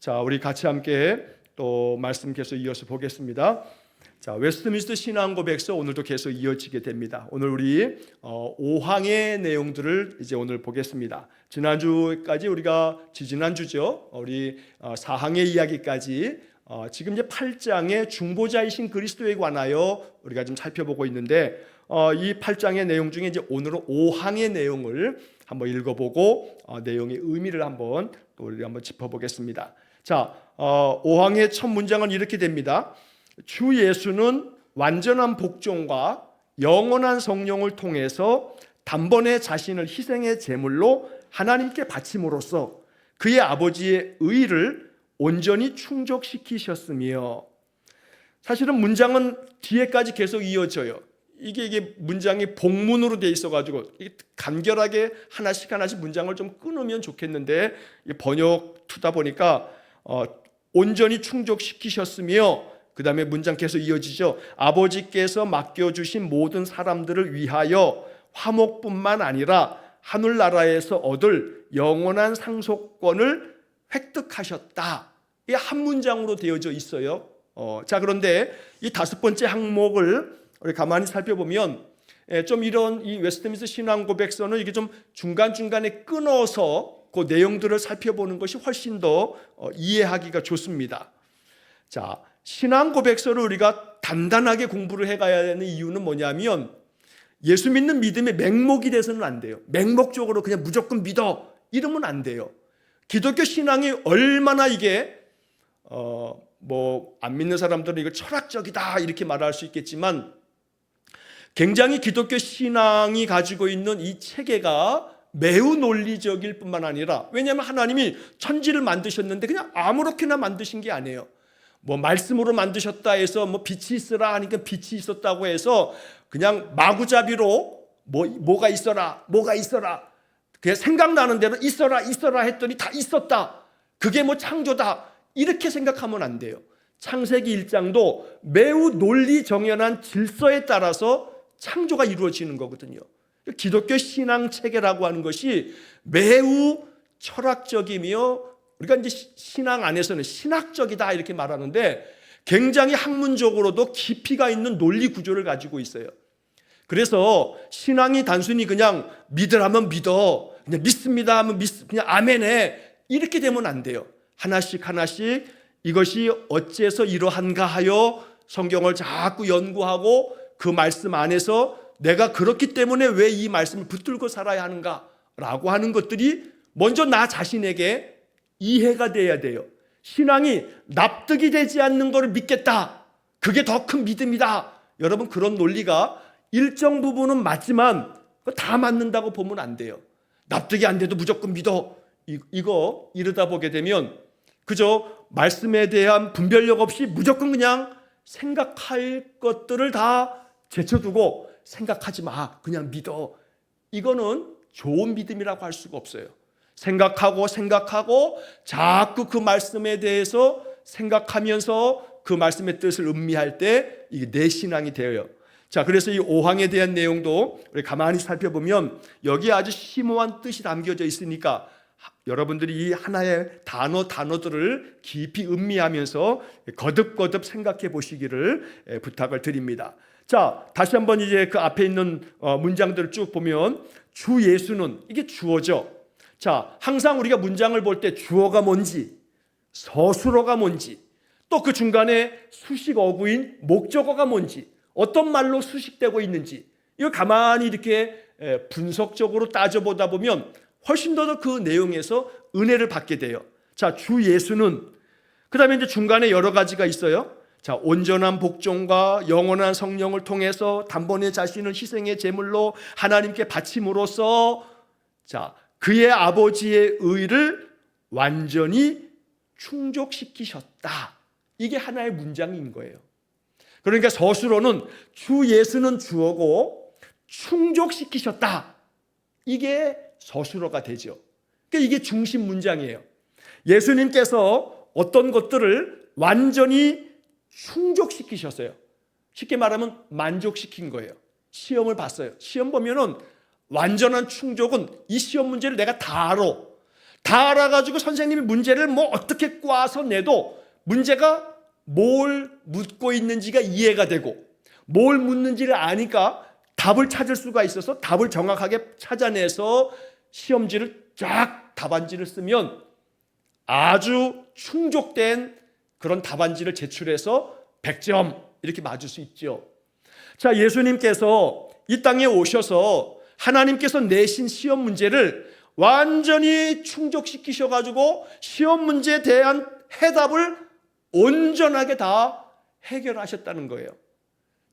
자, 우리 같이 함께 또 말씀 계속 이어서 보겠습니다. 자, 웨스트민스터 신앙고백서 오늘도 계속 이어지게 됩니다. 오늘 우리 5항의 내용들을 이제 오늘 보겠습니다. 지난주까지 우리가 지난주죠. 우리 4항의 이야기까지 지금 이제 8장의 중보자이신 그리스도에 관하여 우리가 좀 살펴보고 있는데 이 8장의 내용 중에 이제 오늘은 5항의 내용을 한번 읽어보고 내용의 의미를 한번 또 우리 한번 짚어보겠습니다. 자, 5항의 첫 문장은 이렇게 됩니다. 주 예수는 완전한 복종과 영원한 성령을 통해서 단번에 자신을 희생의 제물로 하나님께 바침으로써 그의 아버지의 의를 온전히 충족시키셨으며, 사실은 문장은 뒤에까지 계속 이어져요. 이게 문장이 복문으로 돼 있어가지고 간결하게 하나씩 문장을 좀 끊으면 좋겠는데 번역 투다 보니까 온전히 충족시키셨으며, 그 다음에 문장 계속 이어지죠. 아버지께서 맡겨주신 모든 사람들을 위하여 화목뿐만 아니라 하늘나라에서 얻을 영원한 상속권을 획득하셨다. 이게 한 문장으로 되어져 있어요. 자, 그런데 이 5번째 항목을 우리 가만히 살펴보면 좀 이런 이 웨스트민스터 신앙고백서는 이게 좀 중간중간에 끊어서 그 내용들을 살펴보는 것이 훨씬 더 이해하기가 좋습니다. 자, 신앙고백서를 우리가 단단하게 공부를 해가야 되는 이유는 뭐냐면 예수 믿는 믿음의 맹목이 돼서는 안 돼요. 맹목적으로 그냥 무조건 믿어 이러면 안 돼요. 기독교 신앙이 얼마나 이게 안 믿는 사람들은 이거 철학적이다 이렇게 말할 수 있겠지만, 굉장히 기독교 신앙이 가지고 있는 이 체계가 매우 논리적일 뿐만 아니라, 왜냐하면 하나님이 천지를 만드셨는데 그냥 아무렇게나 만드신 게 아니에요. 말씀으로 만드셨다 해서 빛이 있으라 하니까 빛이 있었다고 해서 그냥 마구잡이로 뭐가 있어라 그냥 생각나는 대로 있어라 했더니 다 있었다, 그게 창조다 이렇게 생각하면 안 돼요. 창세기 1장도 매우 논리정연한 질서에 따라서 창조가 이루어지는 거거든요. 기독교 신앙 체계라고 하는 것이 매우 철학적이며, 우리가 이제 신앙 안에서는 신학적이다 이렇게 말하는데 굉장히 학문적으로도 깊이가 있는 논리 구조를 가지고 있어요. 그래서 신앙이 단순히 그냥 믿으라면 믿어, 그냥 믿습니다 하면 그냥 아멘해 이렇게 되면 안 돼요. 하나씩 이것이 어째서 이러한가 하여 성경을 자꾸 연구하고 그 말씀 안에서 내가 그렇기 때문에 왜 이 말씀을 붙들고 살아야 하는가라고 하는 것들이 먼저 나 자신에게 이해가 돼야 돼요. 신앙이 납득이 되지 않는 것을 믿겠다, 그게 더 큰 믿음이다. 여러분, 그런 논리가 일정 부분은 맞지만 다 맞는다고 보면 안 돼요. 납득이 안 돼도 무조건 믿어, 이거 이러다 보게 되면 그저 말씀에 대한 분별력 없이 무조건 그냥 생각할 것들을 다 제쳐두고 생각하지 마, 그냥 믿어, 이거는 좋은 믿음이라고 할 수가 없어요. 생각하고 자꾸 그 말씀에 대해서 생각하면서 그 말씀의 뜻을 음미할 때 이게 내 신앙이 되어요. 자, 그래서 이 5항에 대한 내용도 우리 가만히 살펴보면 여기에 아주 심오한 뜻이 담겨져 있으니까 여러분들이 이 하나의 단어들을 깊이 음미하면서 거듭 생각해 보시기를 부탁을 드립니다. 자, 다시 한번 이제 그 앞에 있는 문장들을 쭉 보면 주 예수는, 이게 주어죠. 자, 항상 우리가 문장을 볼 때 주어가 뭔지, 서술어가 뭔지, 또 그 중간에 수식 어구인 목적어가 뭔지, 어떤 말로 수식되고 있는지, 이거 가만히 이렇게 분석적으로 따져보다 보면 훨씬 더 그 내용에서 은혜를 받게 돼요. 자, 주 예수는, 그 다음에 이제 중간에 여러 가지가 있어요. 자, 온전한 복종과 영원한 성령을 통해서 단번에 자신을 희생의 제물로 하나님께 바침으로써, 자, 그의 아버지의 의를 완전히 충족시키셨다. 이게 하나의 문장인 거예요. 그러니까 서술어는 주 예수는 주어고 충족시키셨다, 이게 서술어가 되죠. 그러니까 이게 중심 문장이에요. 예수님께서 어떤 것들을 완전히 충족시키셨어요. 쉽게 말하면 만족시킨 거예요. 시험을 봤어요. 시험 보면은 완전한 충족은 이 시험 문제를 내가 다 알아, 다 알아가지고 선생님이 문제를 뭐 어떻게 꽈서 내도 문제가 뭘 묻고 있는지가 이해가 되고 뭘 묻는지를 아니까 답을 찾을 수가 있어서 답을 정확하게 찾아내서 시험지를 쫙 답안지를 쓰면 아주 충족된 그런 답안지를 제출해서 100점 이렇게 맞을 수 있죠. 자, 예수님께서 이 땅에 오셔서 하나님께서 내신 시험 문제를 완전히 충족시키셔가지고 시험 문제에 대한 해답을 온전하게 다 해결하셨다는 거예요.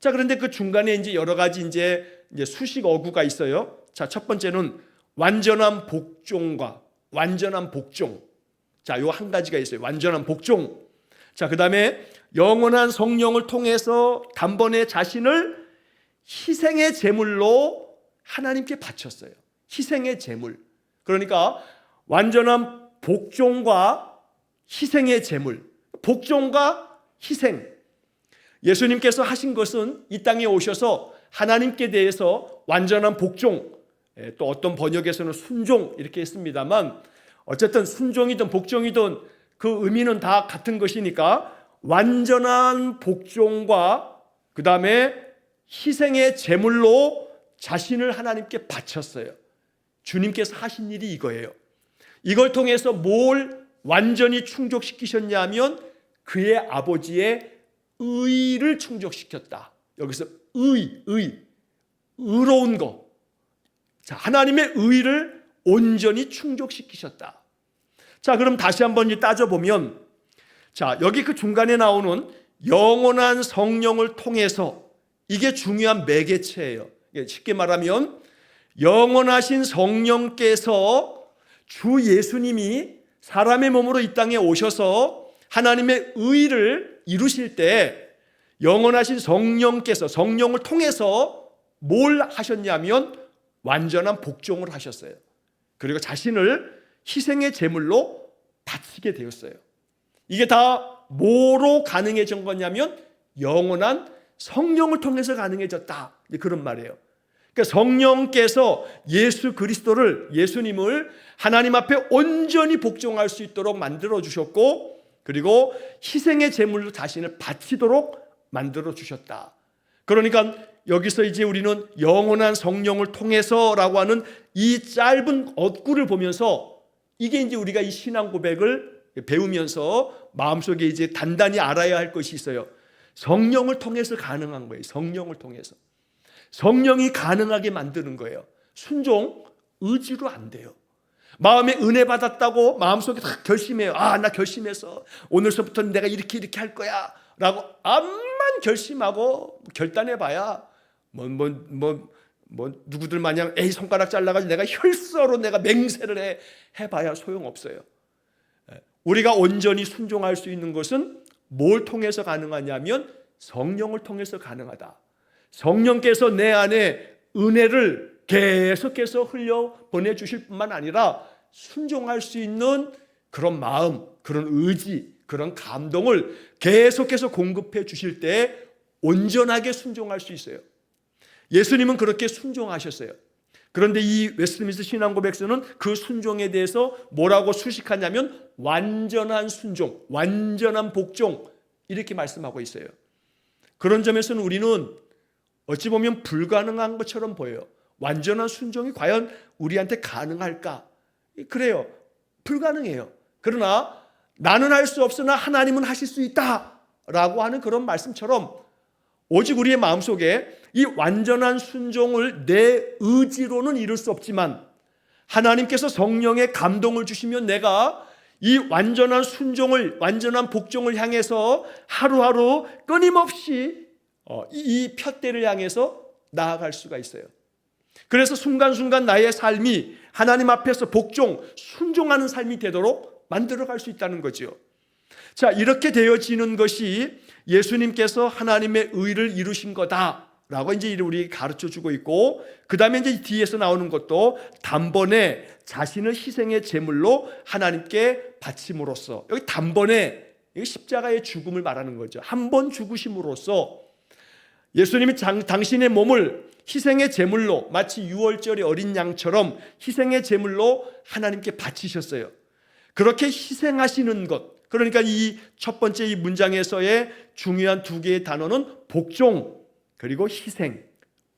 자, 그런데 그 중간에 이제 여러 가지 이제 수식 어구가 있어요. 자, 첫 번째는 완전한 복종과 완전한 복종. 자, 요 한 가지가 있어요. 완전한 복종. 자, 그 다음에 영원한 성령을 통해서 단번에 자신을 희생의 제물로 하나님께 바쳤어요. 희생의 제물. 그러니까 완전한 복종과 희생의 제물. 복종과 희생. 예수님께서 하신 것은 이 땅에 오셔서 하나님께 대해서 완전한 복종, 또 어떤 번역에서는 순종 이렇게 했습니다만 어쨌든 순종이든 복종이든 그 의미는 다 같은 것이니까 완전한 복종과 그 다음에 희생의 제물로 자신을 하나님께 바쳤어요. 주님께서 하신 일이 이거예요. 이걸 통해서 뭘 완전히 충족시키셨냐면 그의 아버지의 의를 충족시켰다. 여기서 의로운 거. 자, 하나님의 의를 온전히 충족시키셨다. 자, 그럼 다시 한번 따져보면, 자, 여기 그 중간에 나오는 영원한 성령을 통해서 이게 중요한 매개체예요. 쉽게 말하면 영원하신 성령께서 주 예수님이 사람의 몸으로 이 땅에 오셔서 하나님의 의를 이루실 때 영원하신 성령께서 성령을 통해서 뭘 하셨냐면 완전한 복종을 하셨어요. 그리고 자신을 희생의 제물로 바치게 되었어요. 이게 다 뭐로 가능해진 거냐면 영원한 성령을 통해서 가능해졌다. 그런 말이에요. 그러니까 성령께서 예수 그리스도를, 예수님을 하나님 앞에 온전히 복종할 수 있도록 만들어 주셨고, 그리고 희생의 제물로 자신을 바치도록 만들어 주셨다. 그러니까 여기서 이제 우리는 영원한 성령을 통해서라고 하는 이 짧은 어구를 보면서 이게 이제 우리가 이 신앙 고백을 배우면서 마음속에 이제 단단히 알아야 할 것이 있어요. 성령을 통해서 가능한 거예요. 성령을 통해서. 성령이 가능하게 만드는 거예요. 순종, 의지로 안 돼요. 마음에 은혜 받았다고 마음속에 다 결심해요. 아, 나 결심해서 오늘서부터는 내가 이렇게 할 거야 라고 암만 결심하고 결단해봐야 누구들 마냥 에이 손가락 잘라가지고 내가 혈서로 내가 맹세를 해봐야 소용없어요. 우리가 온전히 순종할 수 있는 것은 뭘 통해서 가능하냐면 성령을 통해서 가능하다. 성령께서 내 안에 은혜를 계속해서 흘려 보내주실 뿐만 아니라 순종할 수 있는 그런 마음, 그런 의지, 그런 감동을 계속해서 공급해 주실 때 온전하게 순종할 수 있어요. 예수님은 그렇게 순종하셨어요. 그런데 이 웨스트민스터 신앙고백서는 그 순종에 대해서 뭐라고 수식하냐면 완전한 순종, 완전한 복종 이렇게 말씀하고 있어요. 그런 점에서는 우리는 어찌 보면 불가능한 것처럼 보여요. 완전한 순종이 과연 우리한테 가능할까? 그래요. 불가능해요. 그러나 나는 할 수 없으나 하나님은 하실 수 있다라고 하는 그런 말씀처럼 오직 우리의 마음속에 이 완전한 순종을 내 의지로는 이룰 수 없지만 하나님께서 성령의 감동을 주시면 내가 이 완전한 순종을, 완전한 복종을 향해서 하루하루 끊임없이 이 푯대를 향해서 나아갈 수가 있어요. 그래서 순간순간 나의 삶이 하나님 앞에서 복종, 순종하는 삶이 되도록 만들어갈 수 있다는 거죠. 자, 이렇게 되어지는 것이 예수님께서 하나님의 의를 이루신 거다라고 이제 우리 가르쳐주고 있고, 그 다음에 이제 뒤에서 나오는 것도 단번에 자신을 희생의 제물로 하나님께 바침으로써, 여기 단번에 여기 십자가의 죽음을 말하는 거죠. 한 번 죽으심으로써 예수님이 당신의 몸을 희생의 제물로, 마치 유월절의 어린 양처럼 희생의 제물로 하나님께 바치셨어요. 그렇게 희생하시는 것, 그러니까 이 첫 번째 이 문장에서의 중요한 두 개의 단어는 복종 그리고 희생.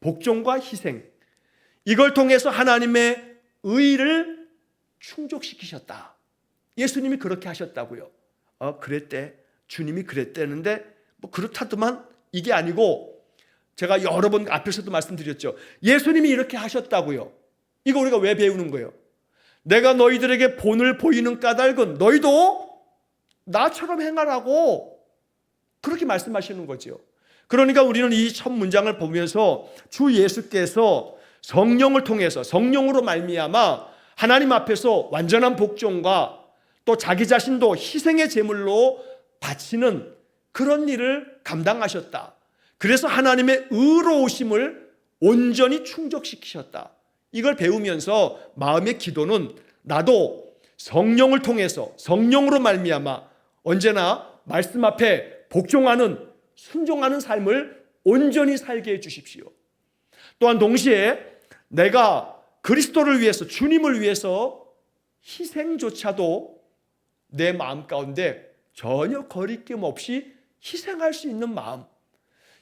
복종과 희생, 이걸 통해서 하나님의 의를 충족시키셨다. 예수님이 그렇게 하셨다고요. 그랬대, 주님이 그랬대는데 뭐 그렇다더만 이게 아니고, 제가 여러 번 앞에서도 말씀드렸죠. 예수님이 이렇게 하셨다고요. 이거 우리가 왜 배우는 거예요? 내가 너희들에게 본을 보이는 까닭은 너희도 나처럼 행하라고 그렇게 말씀하시는 거죠. 그러니까 우리는 이 첫 문장을 보면서 주 예수께서 성령을 통해서, 성령으로 말미암아 하나님 앞에서 완전한 복종과 또 자기 자신도 희생의 제물로 바치는 그런 일을 감당하셨다. 그래서 하나님의 의로우심을 온전히 충족시키셨다. 이걸 배우면서 마음의 기도는 나도 성령을 통해서, 성령으로 말미암아 언제나 말씀 앞에 복종하는, 순종하는 삶을 온전히 살게 해 주십시오. 또한 동시에 내가 그리스도를 위해서, 주님을 위해서 희생조차도 내 마음 가운데 전혀 거리낌 없이 희생할 수 있는 마음,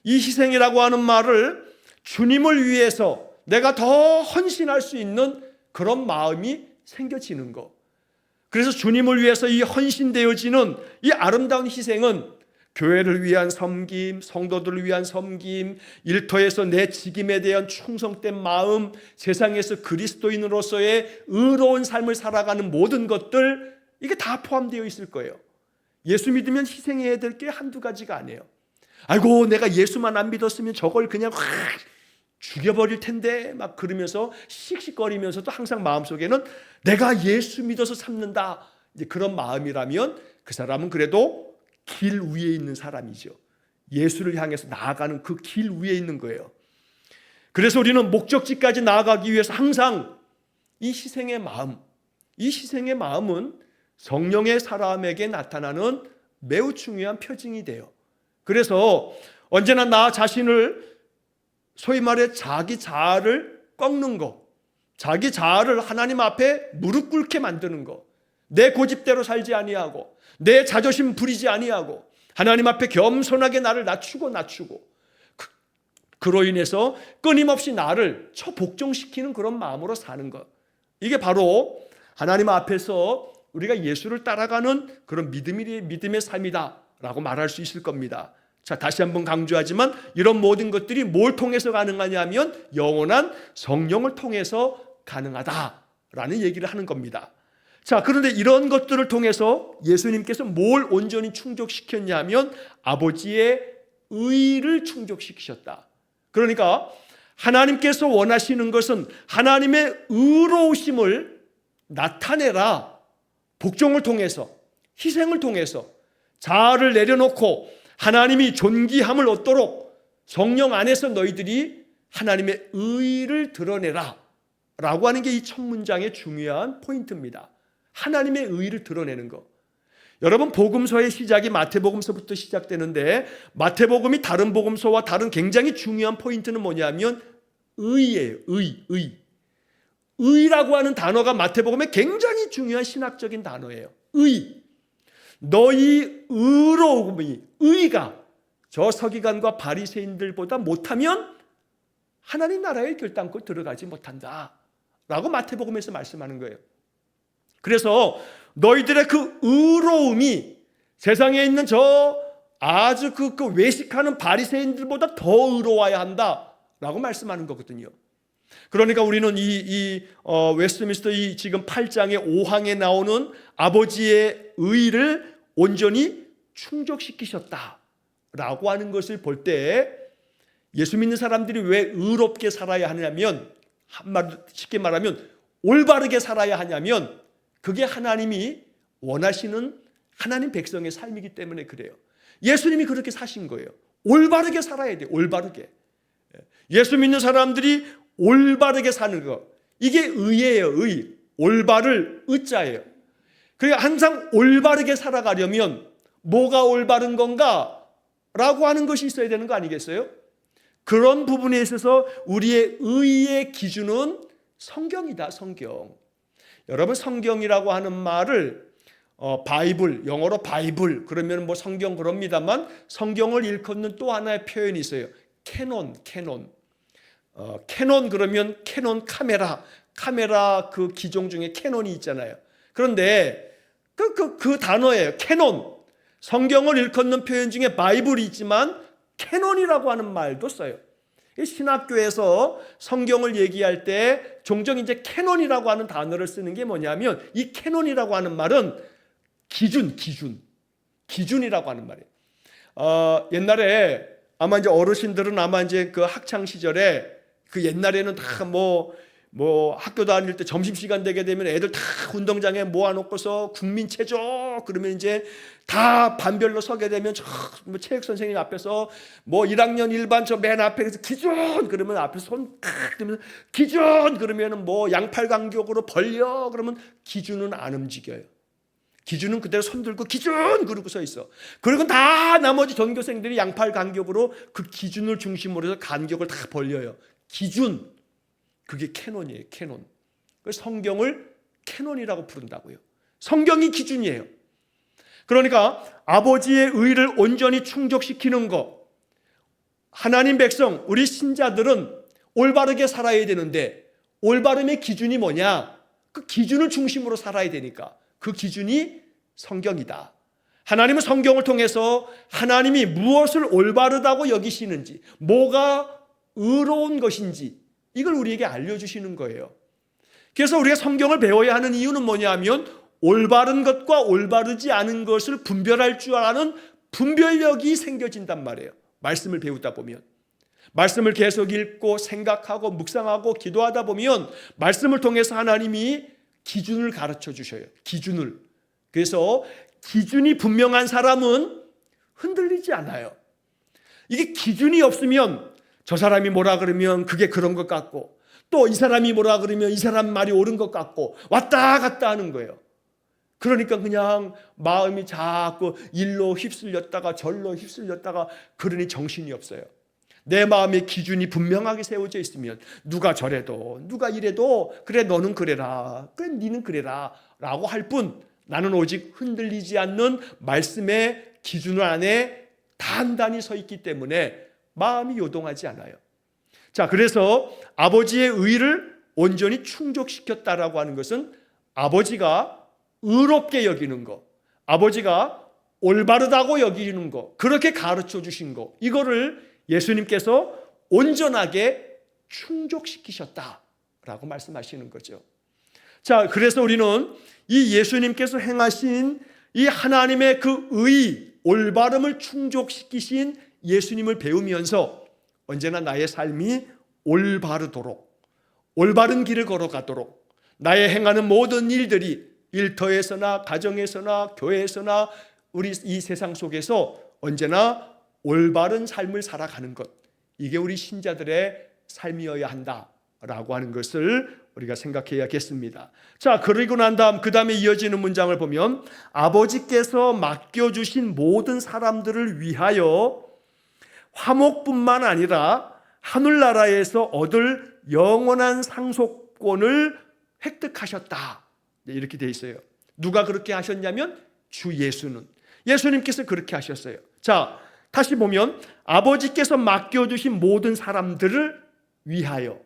이 희생이라고 하는 말을 주님을 위해서 내가 더 헌신할 수 있는 그런 마음이 생겨지는 것. 그래서 주님을 위해서 이 헌신되어지는 이 아름다운 희생은 교회를 위한 섬김, 성도들을 위한 섬김, 일터에서 내 직임에 대한 충성된 마음, 세상에서 그리스도인으로서의 의로운 삶을 살아가는 모든 것들, 이게 다 포함되어 있을 거예요. 예수 믿으면 희생해야 될 게 한두 가지가 아니에요. 아이고, 내가 예수만 안 믿었으면 저걸 그냥 확 죽여버릴 텐데 막 그러면서 씩씩거리면서도 항상 마음속에는 내가 예수 믿어서 삼는다, 이제 그런 마음이라면 그 사람은 그래도 길 위에 있는 사람이죠. 예수를 향해서 나아가는 그 길 위에 있는 거예요. 그래서 우리는 목적지까지 나아가기 위해서 항상 이 희생의 마음, 이 희생의 마음은 성령의 사람에게 나타나는 매우 중요한 표징이 돼요. 그래서 언제나 나 자신을, 소위 말해 자기 자아를 꺾는 거, 자기 자아를 하나님 앞에 무릎 꿇게 만드는 거, 내 고집대로 살지 아니하고 내 자존심 부리지 아니하고 하나님 앞에 겸손하게 나를 낮추고 그로 인해서 끊임없이 나를 처복종시키는 그런 마음으로 사는 것, 이게 바로 하나님 앞에서 우리가 예수를 따라가는 그런 믿음의 삶이다라고 말할 수 있을 겁니다. 자, 다시 한번 강조하지만 이런 모든 것들이 뭘 통해서 가능하냐면 영원한 성령을 통해서 가능하다라는 얘기를 하는 겁니다. 자, 그런데 이런 것들을 통해서 예수님께서 뭘 온전히 충족시켰냐면 아버지의 의를 충족시키셨다. 그러니까 하나님께서 원하시는 것은 하나님의 의로우심을 나타내라. 복종을 통해서, 희생을 통해서 자아를 내려놓고 하나님이 존귀함을 얻도록 성령 안에서 너희들이 하나님의 의를 드러내라 라고 하는 게 이 첫 문장의 중요한 포인트입니다. 하나님의 의를 드러내는 것. 여러분, 복음서의 시작이 마태복음서부터 시작되는데 마태복음이 다른 복음서와 다른 굉장히 중요한 포인트는 뭐냐면 의예요. 의라고 하는 단어가 마태복음의 굉장히 중요한 신학적인 단어예요. 의. 너희 의로움이, 의가 저 서기관과 바리새인들보다 못하면 하나님 나라에 결단코 들어가지 못한다 라고 마태복음에서 말씀하는 거예요. 그래서 너희들의 그 의로움이 세상에 있는 저 아주 그 외식하는 바리새인들보다 더 의로워야 한다라고 말씀하는 거거든요. 그러니까 우리는 웨스트민스터 이 지금 8장의 5항에 나오는 아버지의 의를 온전히 충족시키셨다라고 하는 것을 볼 때 예수 믿는 사람들이 왜 의롭게 살아야 하냐면, 쉽게 말하면 올바르게 살아야 하냐면 그게 하나님이 원하시는 하나님 백성의 삶이기 때문에 그래요. 예수님이 그렇게 사신 거예요. 올바르게 살아야 돼요. 올바르게. 예수 믿는 사람들이 올바르게 사는 것, 이게 의예요. 의. 올바를 의자예요. 그러니까 항상 올바르게 살아가려면 뭐가 올바른 건가? 라고 하는 것이 있어야 되는 거 아니겠어요? 그런 부분에 있어서 우리의 의의 기준은 성경이다, 성경. 여러분, 성경이라고 하는 말을 바이블, 영어로 바이블 그러면 뭐 성경 그럽니다만, 성경을 일컫는 또 하나의 표현이 있어요. 캐논. 캐논 그러면 캐논 카메라 그 기종 중에 캐논이 있잖아요. 그런데 그 단어예요. 캐논. 성경을 일컫는 표현 중에 바이블이 있지만 캐논이라고 하는 말도 써요. 신학교에서 성경을 얘기할 때 종종 이제 캐논이라고 하는 단어를 쓰는 게 뭐냐면, 이 캐논이라고 하는 말은 기준이라고 하는 말이에요. 옛날에 아마 이제 어르신들은 아마 이제 그 학창 시절에 그 옛날에는 다 뭐 학교 다닐 때 점심시간 되게 되면 애들 다 운동장에 모아놓고서 국민체조 그러면 이제 다 반별로 서게 되면 뭐 체육 선생님 앞에서 뭐 1학년 1반 저 맨 앞에서 기준 그러면 앞에서 손 들면서 기준 그러면 뭐 양팔 간격으로 벌려 그러면 기준은 안 움직여요. 기준은 그대로 손 들고 기준 그러고 서 있어. 그리고 다 나머지 전교생들이 양팔 간격으로 그 기준을 중심으로 해서 간격을 다 벌려요. 기준. 그게 캐논이에요. 캐논. 그래서 성경을 캐논이라고 부른다고요. 성경이 기준이에요. 그러니까 아버지의 의를 온전히 충족시키는 것, 하나님 백성, 우리 신자들은 올바르게 살아야 되는데 올바름의 기준이 뭐냐? 그 기준을 중심으로 살아야 되니까 그 기준이 성경이다. 하나님은 성경을 통해서 하나님이 무엇을 올바르다고 여기시는지, 뭐가 의로운 것인지 이걸 우리에게 알려주시는 거예요. 그래서 우리가 성경을 배워야 하는 이유는 뭐냐면, 올바른 것과 올바르지 않은 것을 분별할 줄 아는 분별력이 생겨진단 말이에요. 말씀을 배우다 보면, 말씀을 계속 읽고 생각하고 묵상하고 기도하다 보면 말씀을 통해서 하나님이 기준을 가르쳐 주셔요. 기준을. 그래서 기준이 분명한 사람은 흔들리지 않아요. 이게 기준이 없으면 저 사람이 뭐라 그러면 그게 그런 것 같고, 또 이 사람이 뭐라 그러면 이 사람 말이 옳은 것 같고, 왔다 갔다 하는 거예요. 그러니까 그냥 마음이 자꾸 일로 휩쓸렸다가 절로 휩쓸렸다가, 그러니 정신이 없어요. 내 마음의 기준이 분명하게 세워져 있으면 누가 저래도 누가 이래도 그래 너는 그래라, 그래 니는 그래라 라고 할 뿐, 나는 오직 흔들리지 않는 말씀의 기준 안에 단단히 서 있기 때문에 마음이 요동하지 않아요. 자, 그래서 아버지의 의를 온전히 충족시켰다라고 하는 것은 아버지가 의롭게 여기는 것, 아버지가 올바르다고 여기는 것, 그렇게 가르쳐 주신 것, 이거를 예수님께서 온전하게 충족시키셨다라고 말씀하시는 거죠. 자, 그래서 우리는 이 예수님께서 행하신 이 하나님의 그 의, 올바름을 충족시키신 예수님을 배우면서 언제나 나의 삶이 올바르도록, 올바른 길을 걸어가도록, 나의 행하는 모든 일들이 일터에서나 가정에서나 교회에서나 우리 이 세상 속에서 언제나 올바른 삶을 살아가는 것, 이게 우리 신자들의 삶이어야 한다라고 하는 것을 우리가 생각해야겠습니다. 자, 그리고 난 다음 그 다음에 이어지는 문장을 보면, 아버지께서 맡겨주신 모든 사람들을 위하여 화목뿐만 아니라 하늘나라에서 얻을 영원한 상속권을 획득하셨다. 이렇게 돼 있어요. 누가 그렇게 하셨냐면 주 예수님께서 그렇게 하셨어요. 자, 다시 보면 아버지께서 맡겨주신 모든 사람들을 위하여,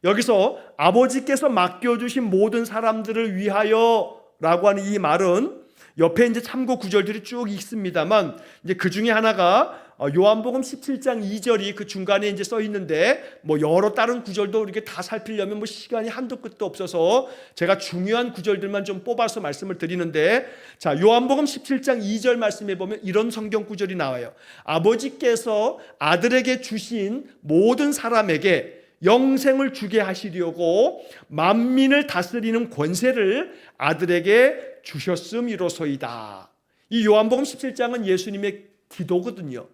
여기서 아버지께서 맡겨주신 모든 사람들을 위하여 라고 하는 이 말은 옆에 이제 참고 구절들이 쭉 있습니다만, 이제 그 중에 하나가 요한복음 17장 2절이 그 중간에 이제 써 있는데, 뭐 여러 다른 구절도 이렇게 다 살피려면 뭐 시간이 한도 끝도 없어서 제가 중요한 구절들만 좀 뽑아서 말씀을 드리는데, 자, 요한복음 17장 2절 말씀에 보면 이런 성경 구절이 나와요. 아버지께서 아들에게 주신 모든 사람에게 영생을 주게 하시려고 만민을 다스리는 권세를 아들에게 주셨음이로소이다. 이 요한복음 17장은 예수님의 기도거든요.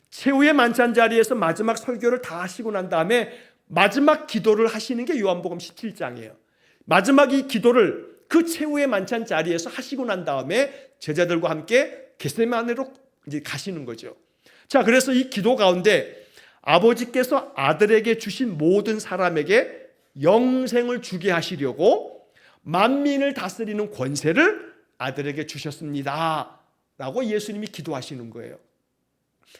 최후의 만찬 자리에서 마지막 설교를 다 하시고 난 다음에 마지막 기도를 하시는 게 요한복음 17장이에요. 마지막 이 기도를 그 최후의 만찬 자리에서 하시고 난 다음에 제자들과 함께 겟세마네로 이제 가시는 거죠. 자, 그래서 이 기도 가운데 아버지께서 아들에게 주신 모든 사람에게 영생을 주게 하시려고 만민을 다스리는 권세를 아들에게 주셨습니다 라고 예수님이 기도하시는 거예요.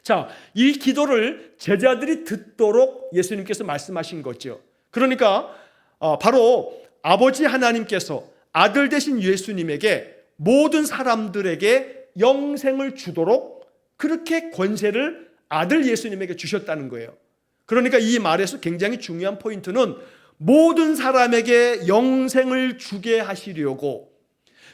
자, 이 기도를 제자들이 듣도록 예수님께서 말씀하신 거죠. 그러니까 바로 아버지 하나님께서 아들 되신 예수님에게 모든 사람들에게 영생을 주도록 그렇게 권세를 아들 예수님에게 주셨다는 거예요. 그러니까 이 말에서 굉장히 중요한 포인트는 모든 사람에게 영생을 주게 하시려고,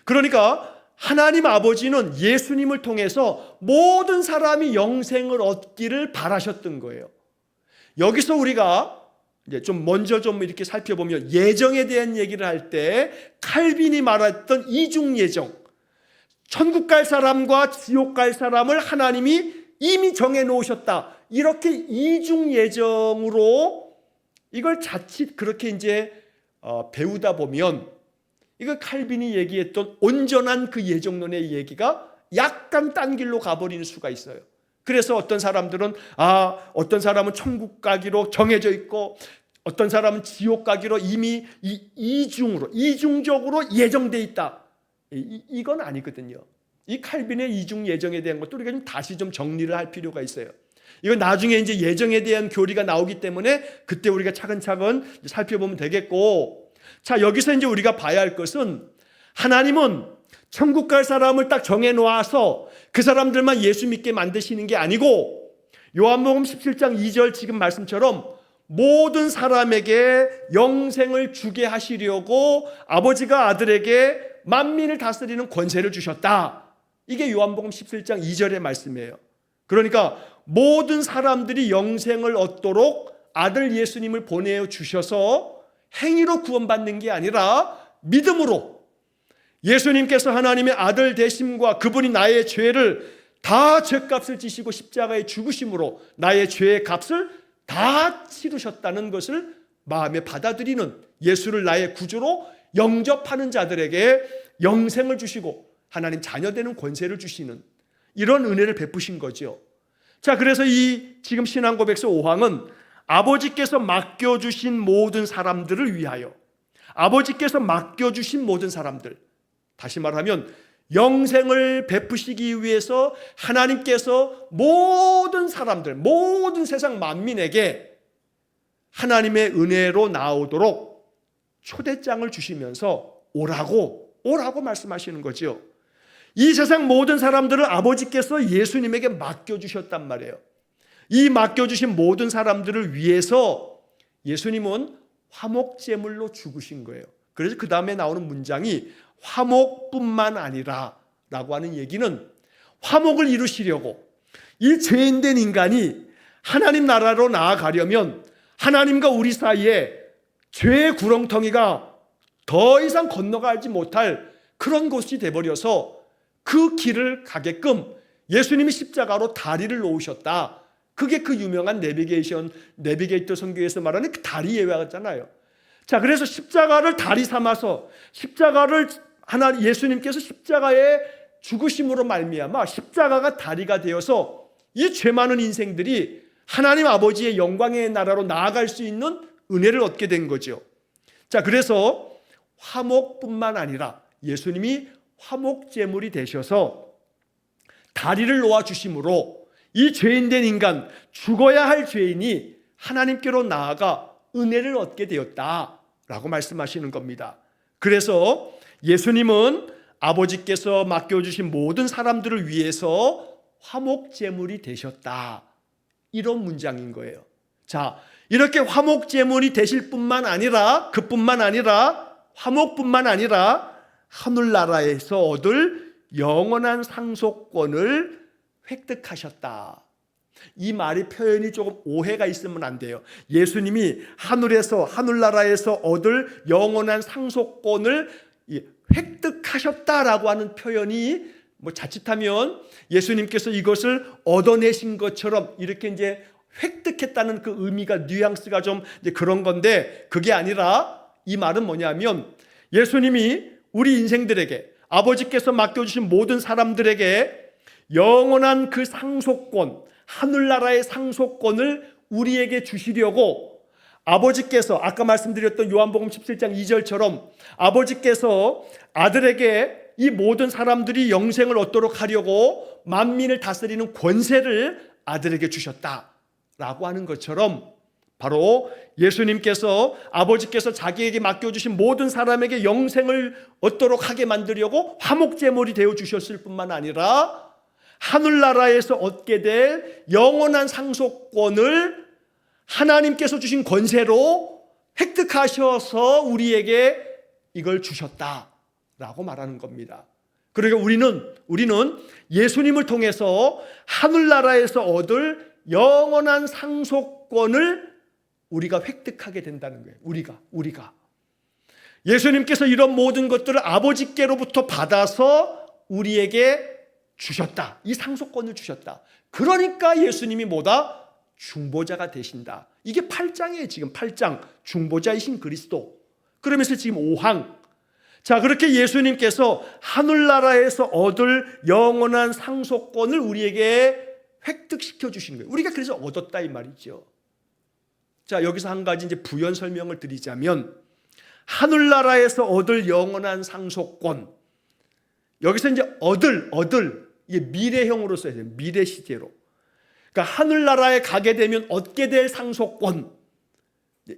그러니까 하나님 아버지는 예수님을 통해서 모든 사람이 영생을 얻기를 바라셨던 거예요. 여기서 우리가 이제 좀 먼저 좀 이렇게 살펴보면 예정에 대한 얘기를 할 때 칼빈이 말했던 이중 예정, 천국 갈 사람과 지옥 갈 사람을 하나님이 이미 정해 놓으셨다. 이렇게 이중 예정으로 이걸 자칫 그렇게 이제 배우다 보면 이거 칼빈이 얘기했던 온전한 그 예정론의 얘기가 약간 딴 길로 가버리는 수가 있어요. 그래서 어떤 사람들은 어떤 사람은 천국 가기로 정해져 있고 어떤 사람은 지옥 가기로 이미 이중적으로 예정돼 있다. 이건 아니거든요. 이 칼빈의 이중 예정에 대한 것도 우리가 좀 다시 좀 정리를 할 필요가 있어요. 이건 나중에 이제 예정에 대한 교리가 나오기 때문에 그때 우리가 차근차근 살펴보면 되겠고, 자, 여기서 이제 우리가 봐야 할 것은 하나님은 천국 갈 사람을 딱 정해 놓아서 그 사람들만 예수 믿게 만드시는 게 아니고, 요한복음 17장 2절 지금 말씀처럼 모든 사람에게 영생을 주게 하시려고 아버지가 아들에게 만민을 다스리는 권세를 주셨다. 이게 요한복음 17장 2절의 말씀이에요. 그러니까 모든 사람들이 영생을 얻도록 아들 예수님을 보내주셔서 행위로 구원받는 게 아니라 믿음으로, 예수님께서 하나님의 아들 되심과 그분이 나의 죄를 다 죄값을 지시고 십자가에 죽으심으로 나의 죄의 값을 다 치르셨다는 것을 마음에 받아들이는, 예수를 나의 구주로 영접하는 자들에게 영생을 주시고 하나님 자녀되는 권세를 주시는 이런 은혜를 베푸신 거죠. 자, 그래서 이 지금 신앙고백서 5항은 아버지께서 맡겨주신 모든 사람들을 위하여, 아버지께서 맡겨주신 모든 사람들, 다시 말하면 영생을 베푸시기 위해서 하나님께서 모든 사람들, 모든 세상 만민에게 하나님의 은혜로 나오도록 초대장을 주시면서 오라고 말씀하시는 거죠. 이 세상 모든 사람들을 아버지께서 예수님에게 맡겨주셨단 말이에요. 이 맡겨주신 모든 사람들을 위해서 예수님은 화목제물로 죽으신 거예요. 그래서 그 다음에 나오는 문장이 화목뿐만 아니라 라고 하는 얘기는, 화목을 이루시려고 이 죄인된 인간이 하나님 나라로 나아가려면 하나님과 우리 사이에 죄의 구렁텅이가 더 이상 건너가지 못할 그런 곳이 돼버려서 그 길을 가게끔 예수님이 십자가로 다리를 놓으셨다. 그게 그 유명한 내비게이터 성경에서 말하는 그 다리 예화잖아요. 자, 그래서 십자가를 다리 삼아서 십자가를 예수님께서 십자가에 죽으심으로 말미암아 십자가가 다리가 되어서 이 죄 많은 인생들이 하나님 아버지의 영광의 나라로 나아갈 수 있는 은혜를 얻게 된 거죠. 자, 그래서 화목뿐만 아니라 예수님이 화목제물이 되셔서 다리를 놓아주심으로 이 죄인된 인간, 죽어야 할 죄인이 하나님께로 나아가 은혜를 얻게 되었다라고 말씀하시는 겁니다. 그래서 예수님은 아버지께서 맡겨주신 모든 사람들을 위해서 화목제물이 되셨다, 이런 문장인 거예요. 자, 이렇게 화목제물이 되실 뿐만 아니라, 화목뿐만 아니라 하늘나라에서 얻을 영원한 상속권을 획득하셨다. 이 말의 표현이 조금 오해가 있으면 안 돼요. 예수님이 하늘나라에서 얻을 영원한 상속권을 획득하셨다라고 하는 표현이 자칫하면 예수님께서 이것을 얻어내신 것처럼 이렇게 이제 획득했다는 그 의미가, 뉘앙스가 좀 이제 그런 건데, 그게 아니라 이 말은 뭐냐면 예수님이 우리 인생들에게, 아버지께서 맡겨주신 모든 사람들에게 영원한 그 상속권, 하늘나라의 상속권을 우리에게 주시려고 아버지께서 아까 말씀드렸던 요한복음 17장 2절처럼 아버지께서 아들에게 이 모든 사람들이 영생을 얻도록 하려고 만민을 다스리는 권세를 아들에게 주셨다라고 하는 것처럼 바로 예수님께서 아버지께서 자기에게 맡겨주신 모든 사람에게 영생을 얻도록 하게 만들려고 화목제물이 되어주셨을 뿐만 아니라 하늘나라에서 얻게 될 영원한 상속권을 하나님께서 주신 권세로 획득하셔서 우리에게 이걸 주셨다라고 말하는 겁니다. 그러니까 우리는 예수님을 통해서 하늘나라에서 얻을 영원한 상속권을 우리가 획득하게 된다는 거예요. 우리가 예수님께서 이런 모든 것들을 아버지께로부터 받아서 우리에게 주셨다. 이 상속권을 주셨다. 그러니까 예수님이 뭐다? 중보자가 되신다. 이게 8장이에요. 지금 8장 중보자이신 그리스도. 그러면서 지금 5항. 자, 그렇게 예수님께서 하늘나라에서 얻을 영원한 상속권을 우리에게 획득시켜 주신 거예요. 우리가 그래서 얻었다 이 말이죠. 자, 여기서 한 가지 이제 부연 설명을 드리자면 하늘나라에서 얻을 영원한 상속권. 여기서 이제 얻을 이게 미래형으로 써야 돼요. 미래 시제로. 그러니까 하늘나라에 가게 되면 얻게 될 상속권.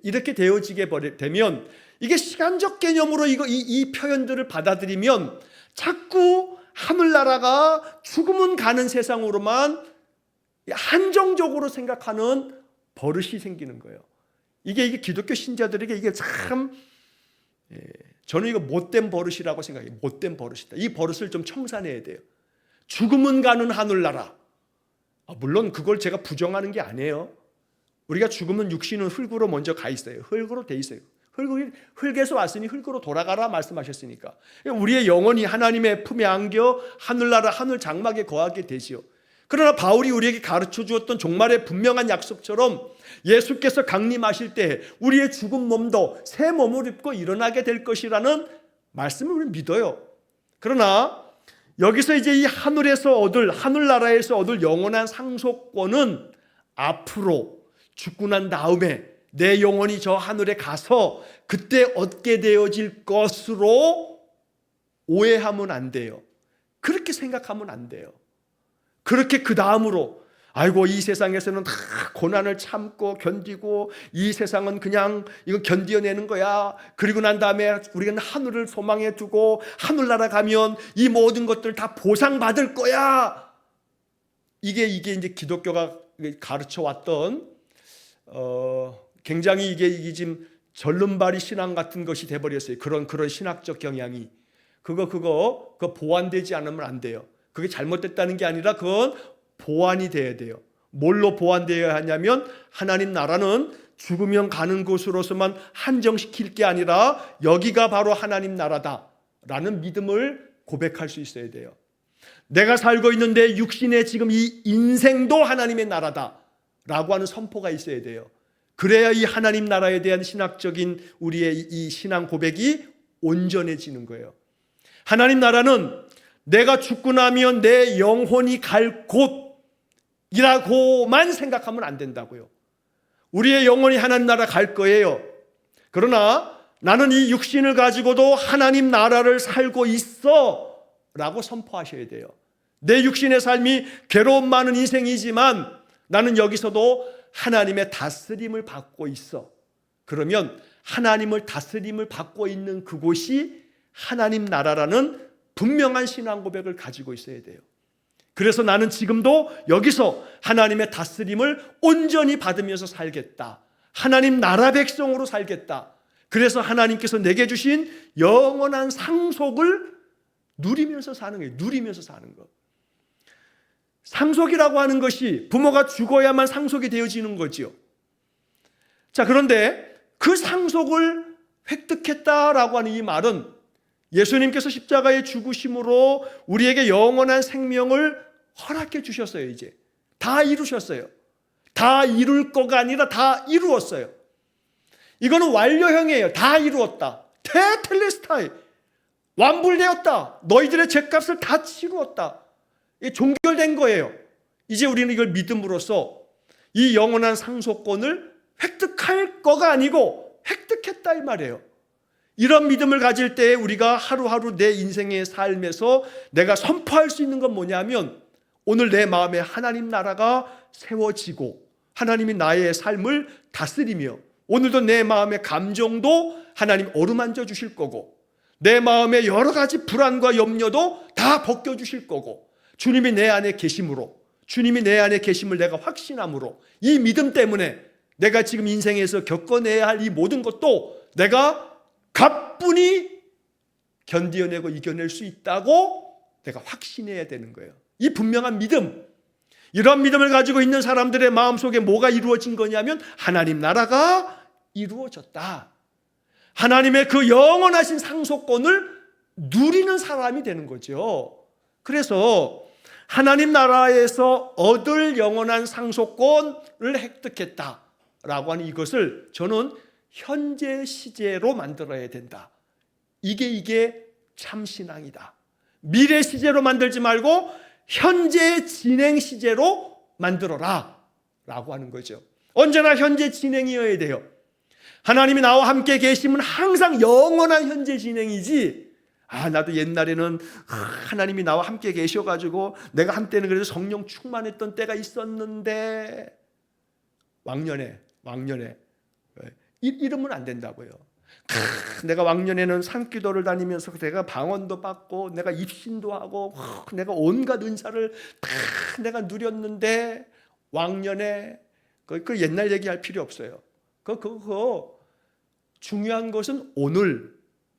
이렇게 되어지게 되면 이게 시간적 개념으로 이 표현들을 받아들이면 자꾸 하늘나라가 죽음은 가는 세상으로만 한정적으로 생각하는 버릇이 생기는 거예요. 이게 기독교 신자들에게 이게 참 저는 이거 못된 버릇이라고 생각해요. 못된 버릇이다. 이 버릇을 좀 청산해야 돼요. 죽음은 가는 하늘나라. 물론 그걸 제가 부정하는 게 아니에요. 우리가 죽으면 육신은 흙으로 먼저 가 있어요. 흙으로 돼 있어요. 흙에서 왔으니 흙으로 돌아가라 말씀하셨으니까. 우리의 영혼이 하나님의 품에 안겨 하늘나라 하늘 장막에 거하게 되지요. 그러나 바울이 우리에게 가르쳐 주었던 종말의 분명한 약속처럼 예수께서 강림하실 때 우리의 죽은 몸도 새 몸을 입고 일어나게 될 것이라는 말씀을 우리는 믿어요. 그러나 여기서 이제 이 하늘나라에서 얻을 영원한 상속권은 앞으로 죽고 난 다음에 내 영혼이 저 하늘에 가서 그때 얻게 되어질 것으로 오해하면 안 돼요. 그렇게 생각하면 안 돼요. 그렇게 그 다음으로 아이고 이 세상에서는 다 고난을 참고 견디고 이 세상은 그냥 이거 견디어내는 거야. 그리고 난 다음에 우리는 하늘을 소망해 두고 하늘나라 가면 이 모든 것들 다 보상받을 거야. 이게 이제 기독교가 가르쳐 왔던 굉장히 이게 지금 절름발이 신앙 같은 것이 돼버렸어요. 그런 신학적 경향이 그거 보완되지 않으면 안 돼요. 그게 잘못됐다는 게 아니라 그건 보완이 돼야 돼요. 뭘로 보완되어야 하냐면 하나님 나라는 죽으면 가는 곳으로서만 한정시킬 게 아니라 여기가 바로 하나님 나라다라는 믿음을 고백할 수 있어야 돼요. 내가 살고 있는 내 육신의 지금 이 인생도 하나님의 나라다라고 하는 선포가 있어야 돼요. 그래야 이 하나님 나라에 대한 신학적인 우리의 이 신앙 고백이 온전해지는 거예요. 하나님 나라는 내가 죽고 나면 내 영혼이 갈 곳이라고만 생각하면 안 된다고요. 우리의 영혼이 하나님 나라 갈 거예요. 그러나 나는 이 육신을 가지고도 하나님 나라를 살고 있어 라고 선포하셔야 돼요. 내 육신의 삶이 괴로움 많은 인생이지만 나는 여기서도 하나님의 다스림을 받고 있어. 그러면 하나님을 다스림을 받고 있는 그곳이 하나님 나라라는 분명한 신앙 고백을 가지고 있어야 돼요. 그래서 나는 지금도 여기서 하나님의 다스림을 온전히 받으면서 살겠다. 하나님 나라 백성으로 살겠다. 그래서 하나님께서 내게 주신 영원한 상속을 누리면서 사는 거예요. 누리면서 사는 것. 상속이라고 하는 것이 부모가 죽어야만 상속이 되어지는 거지요. 자, 그런데 그 상속을 획득했다라고 하는 이 말은 예수님께서 십자가의 죽으심으로 우리에게 영원한 생명을 허락해 주셨어요. 이제 다 이루셨어요. 다 이룰 거가 아니라 다 이루었어요. 이거는 완료형이에요. 다 이루었다. 테텔레스타이 완불되었다. 너희들의 죄값을 다 치루었다. 이게 종결된 거예요. 이제 우리는 이걸 믿음으로써 이 영원한 상속권을 획득할 거가 아니고 획득했다 이 말이에요. 이런 믿음을 가질 때 우리가 하루하루 내 인생의 삶에서 내가 선포할 수 있는 건 뭐냐면, 오늘 내 마음에 하나님 나라가 세워지고 하나님이 나의 삶을 다스리며, 오늘도 내 마음의 감정도 하나님 어루만져 주실 거고, 내 마음의 여러 가지 불안과 염려도 다 벗겨주실 거고, 주님이 내 안에 계심으로, 주님이 내 안에 계심을 내가 확신함으로, 이 믿음 때문에 내가 지금 인생에서 겪어내야 할 이 모든 것도 내가 가뿐히 견디어내고 이겨낼 수 있다고 내가 확신해야 되는 거예요. 이 분명한 믿음, 이런 믿음을 가지고 있는 사람들의 마음속에 뭐가 이루어진 거냐면 하나님 나라가 이루어졌다. 하나님의 그 영원하신 상속권을 누리는 사람이 되는 거죠. 그래서 하나님 나라에서 얻을 영원한 상속권을 획득했다라고 하는 이것을 저는 현재 시제로 만들어야 된다. 이게 참 신앙이다. 미래 시제로 만들지 말고 현재 진행 시제로 만들어라 라고 하는 거죠. 언제나 현재 진행이어야 돼요. 하나님이 나와 함께 계시면 항상 영원한 현재 진행이지, 나도 옛날에는 하나님이 나와 함께 계셔가지고 내가 한때는 그래도 성령 충만했던 때가 있었는데, 왕년에 이러면 안 된다고요. 내가 왕년에는 산기도를 다니면서 내가 방언도 받고 내가 입신도 하고 내가 온갖 은사를 다 내가 누렸는데, 왕년에 그 옛날 얘기할 필요 없어요. 그거 중요한 것은 오늘,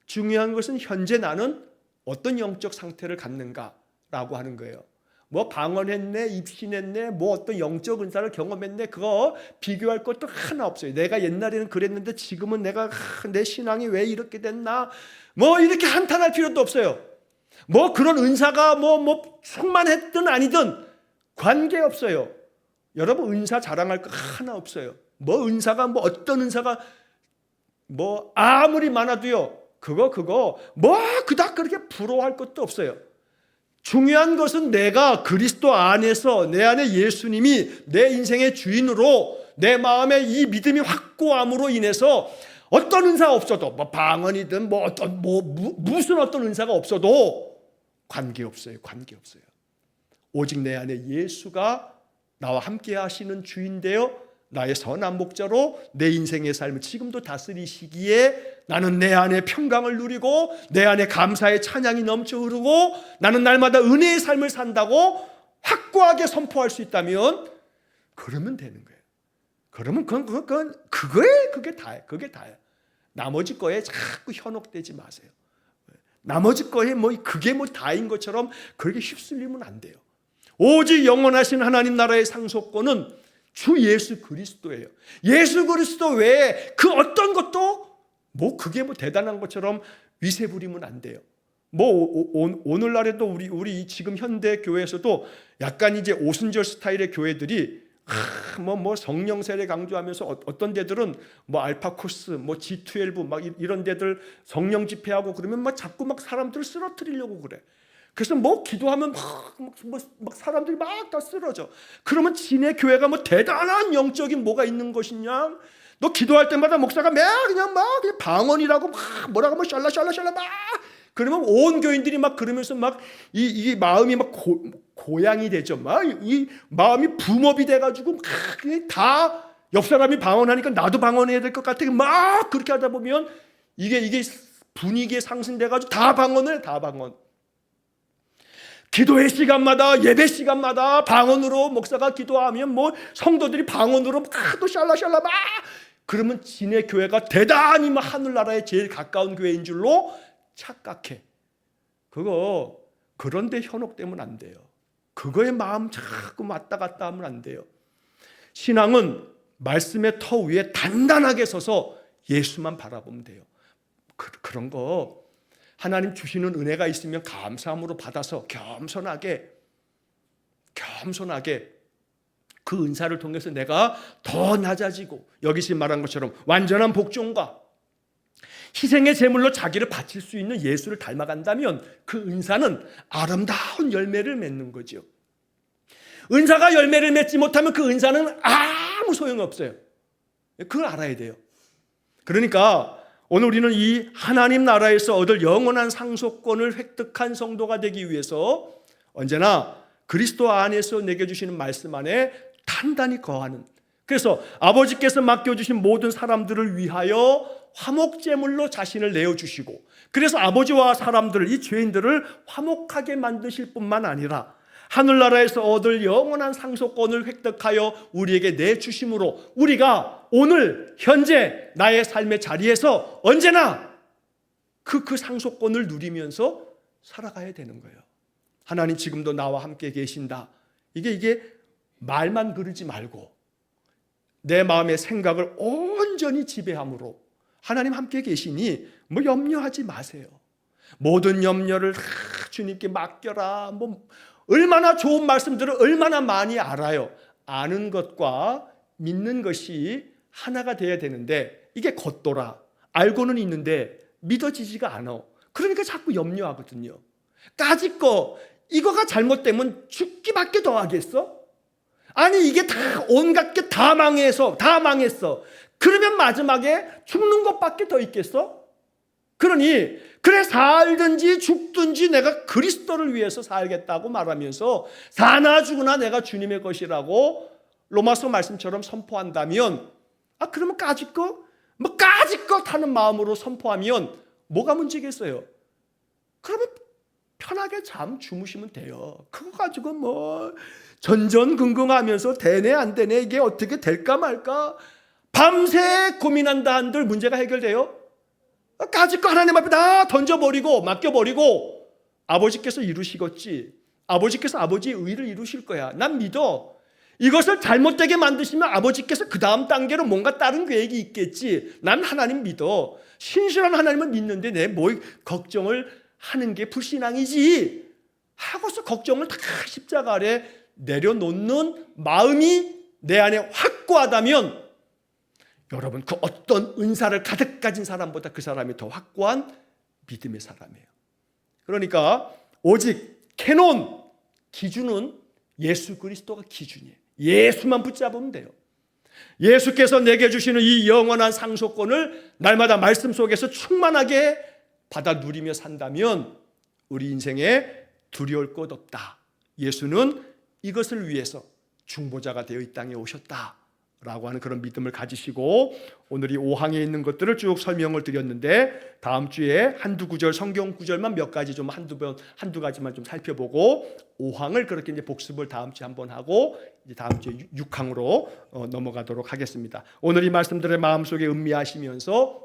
중요한 것은 현재 나는 어떤 영적 상태를 갖는가라고 하는 거예요. 뭐 방언했네, 입신했네, 뭐 어떤 영적 은사를 경험했네, 그거 비교할 것도 하나 없어요. 내가 옛날에는 그랬는데 지금은 내가 내 신앙이 왜 이렇게 됐나, 뭐 이렇게 한탄할 필요도 없어요. 뭐 그런 은사가 뭐 충만했든 아니든 관계없어요. 여러분 은사 자랑할 거 하나 없어요. 뭐 은사가 뭐 어떤 은사가 뭐 아무리 많아도요, 그거 뭐 그닥 그렇게 부러워할 것도 없어요. 중요한 것은 내가 그리스도 안에서, 내 안에 예수님이 내 인생의 주인으로 내 마음에 이 믿음이 확고함으로 인해서 어떤 은사가 없어도, 뭐 방언이든 뭐 어떤 무슨 어떤 은사가 없어도 관계없어요. 오직 내 안에 예수가 나와 함께 하시는 주인 되어 나의 선한 목자로 내 인생의 삶을 지금도 다스리시기에 나는 내 안에 평강을 누리고 내 안에 감사의 찬양이 넘쳐 흐르고 나는 날마다 은혜의 삶을 산다고 확고하게 선포할 수 있다면, 그러면 되는 거예요. 그러면 그게 다예요. 그게 다예요. 나머지 거에 자꾸 현혹되지 마세요. 나머지 거에 그게 다인 것처럼 그렇게 휩쓸리면 안 돼요. 오직 영원하신 하나님 나라의 상속권은 주 예수 그리스도예요. 예수 그리스도 외에 그 어떤 것도 그게 대단한 것처럼 위세 부리면 안 돼요. 오늘날에도 우리 지금 현대 교회에서도 약간 이제 오순절 스타일의 교회들이 성령 세례 강조하면서 어떤 데들은 알파 코스, G12 이런 데들 성령 집회하고 그러면 자꾸 사람들을 쓰러뜨리려고 그래. 그래서 기도하면 사람들이 다 쓰러져. 그러면 지네 교회가 대단한 영적인 뭐가 있는 것이냐? 너 기도할 때마다 목사가 그냥 방언이라고 뭐라고 샬라샬라 그러면 온 교인들이 그러면서 이 마음이 고양이 되죠. 이 마음이 붐업이 돼가지고 다 옆 사람이 방언하니까 나도 방언해야 될 것 같아. 그렇게 하다 보면 이게 분위기에 상승돼가지고 다 방언. 기도회 시간마다, 예배 시간마다 방언으로 목사가 기도하면 성도들이 방언으로 또 샬라샬라 그러면 지네 교회가 대단히 하늘나라에 제일 가까운 교회인 줄로 착각해. 그런데 현혹되면 안 돼요. 그거에 마음 자꾸 왔다 갔다 하면 안 돼요. 신앙은 말씀의 터 위에 단단하게 서서 예수만 바라보면 돼요. 그런 거 하나님 주시는 은혜가 있으면 감사함으로 받아서 겸손하게 그 은사를 통해서 내가 더 낮아지고, 여기 지금 말한 것처럼 완전한 복종과 희생의 제물로 자기를 바칠 수 있는 예수를 닮아간다면 그 은사는 아름다운 열매를 맺는 거죠. 은사가 열매를 맺지 못하면 그 은사는 아무 소용없어요. 그걸 알아야 돼요. 그러니까 오늘 우리는 이 하나님 나라에서 얻을 영원한 상속권을 획득한 성도가 되기 위해서 언제나 그리스도 안에서 내게 주시는 말씀 안에 단단히 거하는, 그래서 아버지께서 맡겨주신 모든 사람들을 위하여 화목제물로 자신을 내어주시고, 그래서 아버지와 사람들을, 이 죄인들을 화목하게 만드실 뿐만 아니라 하늘나라에서 얻을 영원한 상속권을 획득하여 우리에게 내주심으로 우리가 오늘 현재 나의 삶의 자리에서 언제나 그 상속권을 누리면서 살아가야 되는 거예요. 하나님 지금도 나와 함께 계신다. 이게 말만 그러지 말고 내 마음의 생각을 온전히 지배함으로 하나님 함께 계시니 뭐 염려하지 마세요. 모든 염려를 주님께 맡겨라. 얼마나 좋은 말씀들을 얼마나 많이 알아요. 아는 것과 믿는 것이 하나가 돼야 되는데 이게 겉돌아. 알고는 있는데 믿어지지가 않아. 그러니까 자꾸 염려하거든요. 까짓 거 이거가 잘못되면 죽기밖에 더 하겠어? 아니 이게 다 온갖 게 다 망했어. 그러면 마지막에 죽는 것밖에 더 있겠어? 그러니 그래 살든지 죽든지 내가 그리스도를 위해서 살겠다고 말하면서 사나 죽으나 내가 주님의 것이라고 로마서 말씀처럼 선포한다면, 그러면 까짓것 하는 마음으로 선포하면 뭐가 문제겠어요? 그러면 편하게 잠 주무시면 돼요. 그거 가지고 전전긍긍하면서 되네 안 되네 이게 어떻게 될까 말까 밤새 고민한다 한들 문제가 해결돼요? 까짓거 하나님 앞에 다 던져버리고 맡겨버리고 아버지께서 이루시겠지. 아버지께서 아버지의 의를 이루실 거야. 난 믿어. 이것을 잘못되게 만드시면 아버지께서 그 다음 단계로 뭔가 다른 계획이 있겠지. 난 하나님 믿어. 신실한 하나님을 믿는데 내 걱정을 하는 게 불신앙이지 하고서 걱정을 다 십자가 아래 내려놓는 마음이 내 안에 확고하다면 여러분 그 어떤 은사를 가득 가진 사람보다 그 사람이 더 확고한 믿음의 사람이에요. 그러니까 오직 캐논 기준은 예수 그리스도가 기준이에요. 예수만 붙잡으면 돼요. 예수께서 내게 주시는 이 영원한 상속권을 날마다 말씀 속에서 충만하게 받아 누리며 산다면 우리 인생에 두려울 것 없다. 예수는 이것을 위해서 중보자가 되어 이 땅에 오셨다 라고 하는 그런 믿음을 가지시고, 오늘 이 5항에 있는 것들을 쭉 설명을 드렸는데 다음 주에 한두 구절, 성경 구절만 몇 가지 좀 한두 가지만 좀 살펴보고 5항을 그렇게 이제 복습을 다음 주에 한번 하고 이제 다음 주에 6항으로 넘어가도록 하겠습니다. 오늘 이 말씀들의 마음속에 음미하시면서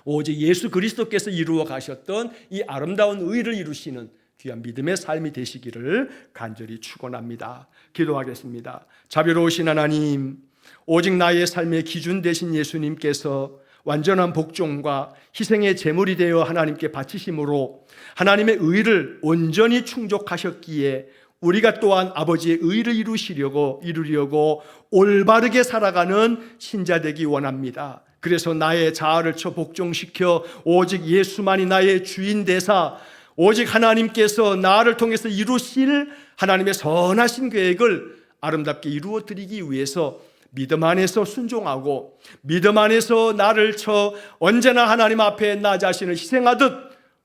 오직 예수 그리스도께서 이루어 가셨던 이 아름다운 의를 이루시는 귀한 믿음의 삶이 되시기를 간절히 축원합니다. 기도하겠습니다. 자비로우신 하나님, 오직 나의 삶의 기준 되신 예수님께서 완전한 복종과 희생의 제물이 되어 하나님께 바치심으로 하나님의 의를 온전히 충족하셨기에 우리가 또한 아버지의 의를 이루려고 올바르게 살아가는 신자 되기 원합니다. 그래서 나의 자아를 복종시켜 오직 예수만이 나의 주인 되사 오직 하나님께서 나를 통해서 이루실 하나님의 선하신 계획을 아름답게 이루어 드리기 위해서 믿음 안에서 순종하고 믿음 안에서 나를 언제나 하나님 앞에 나 자신을 희생하듯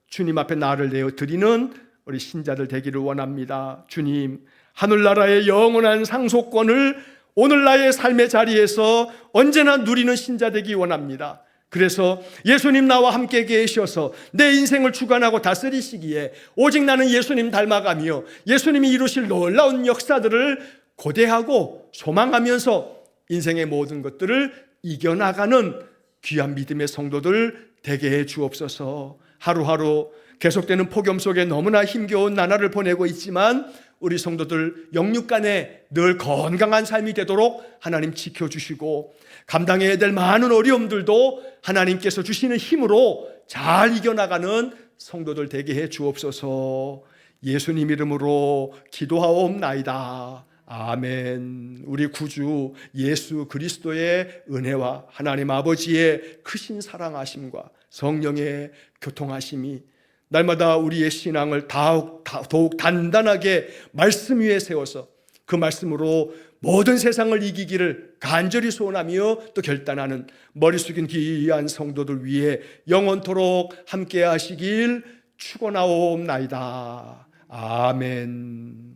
주님 앞에 나를 내어 드리는 우리 신자들 되기를 원합니다. 주님, 하늘나라의 영원한 상속권을 오늘 나의 삶의 자리에서 언제나 누리는 신자 되기 원합니다. 그래서 예수님 나와 함께 계셔서 내 인생을 주관하고 다스리시기에 오직 나는 예수님 닮아가며 예수님이 이루실 놀라운 역사들을 고대하고 소망하면서 인생의 모든 것들을 이겨나가는 귀한 믿음의 성도들 되게 해 주옵소서. 하루하루 계속되는 폭염 속에 너무나 힘겨운 나날을 보내고 있지만 우리 성도들 영육간에 늘 건강한 삶이 되도록 하나님 지켜주시고 감당해야 될 많은 어려움들도 하나님께서 주시는 힘으로 잘 이겨나가는 성도들 되게 해 주옵소서. 예수님 이름으로 기도하옵나이다. 아멘. 우리 구주 예수 그리스도의 은혜와 하나님 아버지의 크신 사랑하심과 성령의 교통하심이 날마다 우리의 신앙을 더욱 단단하게 말씀 위에 세워서 그 말씀으로 모든 세상을 이기기를 간절히 소원하며 또 결단하는 머리 숙인 귀한 성도들 위해 영원토록 함께 하시길 축원하옵나이다. 아멘.